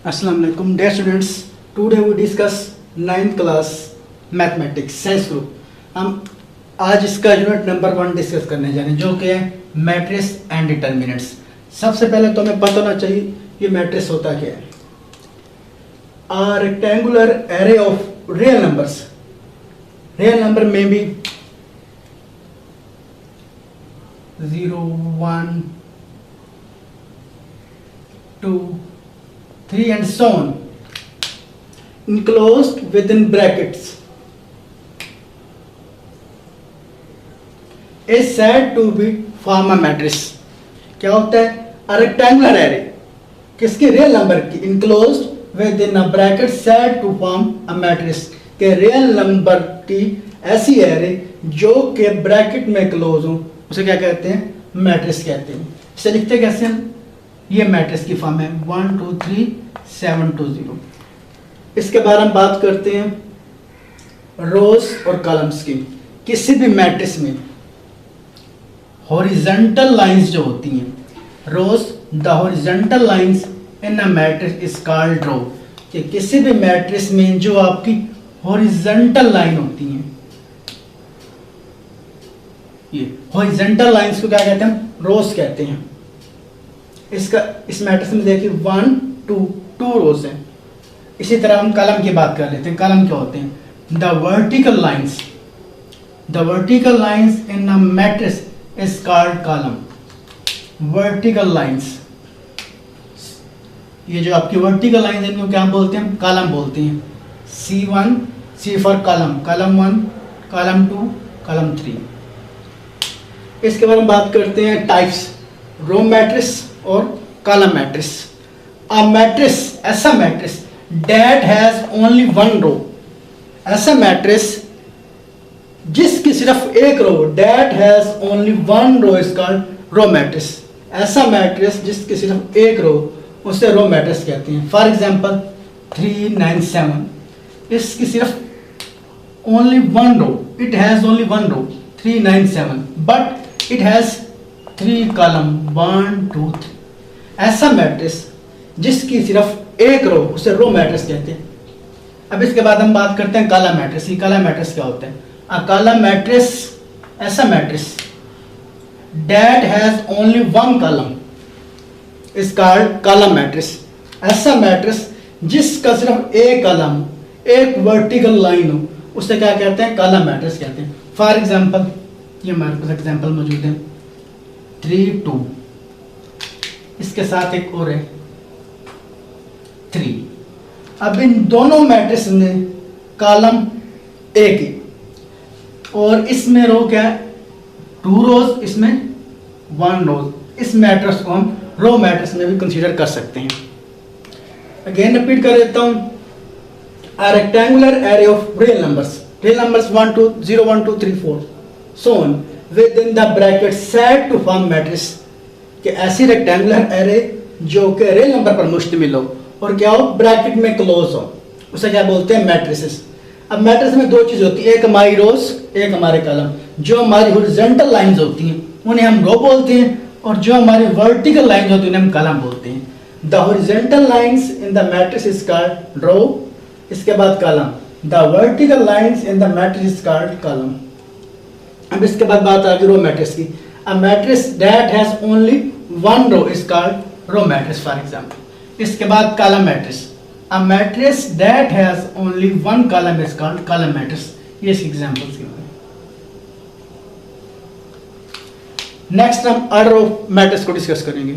Assalamu alaikum dear students. Today we discuss 9th class mathematics science group. हम आज इसका unit number 1 discuss करने जा रहे हैं जो कि है मैट्रिक्स एंड डिटर्मिनेंट्स. सबसे पहले तो हमें पता होना चाहिए ये मैट्रिक्स होता क्या है. A rectangular array of real numbers. Real number may be 0, 1, 2, 3 and so on, enclosed within brackets, is said to be form a matrix. क्या होता है? A rectangular array किसकी? रियल नंबर की, enclosed within a bracket said to form a matrix. के real number की ऐसी array जो के ब्रैकेट में क्लोज हो उसे क्या कहते हैं? मैट्रिक्स कहते हैं. इसे लिखते कैसे हैं? ये मैट्रिक्स की फॉर्म है 1 2 3 7 2 0. इसके बारे में बात करते हैं रोज और कॉलम्स की. किसी भी मैट्रिक्स में हॉरिजॉन्टल लाइंस जो होती हैं, rows the horizontal lines in a matrix is called row. कि किसी भी मैट्रिक्स में जो आपकी हॉरिजॉन्टल लाइन होती हैं, ये हॉरिजॉन्टल लाइंस को क्या कहते हैं? रोज कहते हैं. इस मैट्रिक्स में देखिए 1 2 2 रोज हैं. इसी तरह हम कॉलम की बात कर लेते हैं. कॉलम क्या होते हैं? The vertical lines in a matrix is called column. Vertical lines, ये जो आपकी वर्टिकल लाइंस इनको क्या बोलते हैं? कॉलम बोलते हैं. C1 C for column, column 1 column 2 column 3. इसके बारे में बात करते हैं टाइप्स, रो मैट्रिक्स और कॉलम मैट्रिक्स. अ मैट्रिक्स, ऐसा matrix that has only one row, ऐसा मैट्रिक्स जिसकी सिर्फ एक row, that has only one row is called row matrix. ऐसा मैट्रिक्स जिसकी सिर्फ एक रो, उसे रो मैट्रिक्स कहते हैं. फॉर एग्जांपल 3 9 7, इसकी सिर्फ only one row, it has only one row 3 9 7, but it has 3 column 1 2 3. ऐसा मैट्रिक्स जिसकी सिर्फ एक रो, उसे रो मैट्रिक्स कहते हैं. अब इसके बाद हम बात करते हैं कॉलम मैट्रिक्स. ये कॉलम मैट्रिक्स क्या होता है? अ कॉलम मैट्रिक्स, ऐसा matrix that has only one column is called column matrix. ऐसा मैट्रिक्स जिसका सिर्फ एक कॉलम, एक वर्टिकल लाइन हो, उसे क्या कहते हैं? कॉलम मैट्रिक्स कहते हैं. फॉर एग्जांपल ये हमारे पास एग्जांपल मौजूद है 3 2, इसके साथ एक और है 3. अब इन दोनों मैट्रिक्स में कॉलम एक ही और इसमें रो क्या है? 2 रोज, इसमें 1 रोज. इस मैट्रिक्स को हम रो मैट्रिक्स में भी कंसीडर कर सकते हैं. अगेन रिपीट कर देता हूं. A rectangular array of real numbers 1 2 0 1 2 3 4 so on within the bracket said to form matrix. कि ऐसी रेक्टेंगुलर एरे जो कि रियल नंबर पर मुश्तमिल हो और क्या हो? ब्रैकेट में क्लोज हो, उसे क्या बोलते हैं? मैट्रिसेस. अब मैट्रिक्स में दो चीज होती है, एक हमारी रोज, एक हमारे कॉलम. जो हमारी हॉरिजॉन्टल लाइंस होती हैं उन्हें हम रो बोलते हैं और जो हमारी वर्टिकल लाइंस होती हैं उन्हें हम कॉलम बोलते हैं. The horizontal lines in the matrix is called row. इसके बाद column. The vertical lines in the matrix is called column. अब इसके बाद बात आ गई रो मैट्रिक्स की. A matrix that has only one row is called row matrix. For example इसके बाद column matrix. A matrix that has only one column is called column matrix. ये इसके एग्जांपल्स के बारे. नेक्स्ट हम ऑर्डर ऑफ मैट्रिक्स को discuss करेंगे.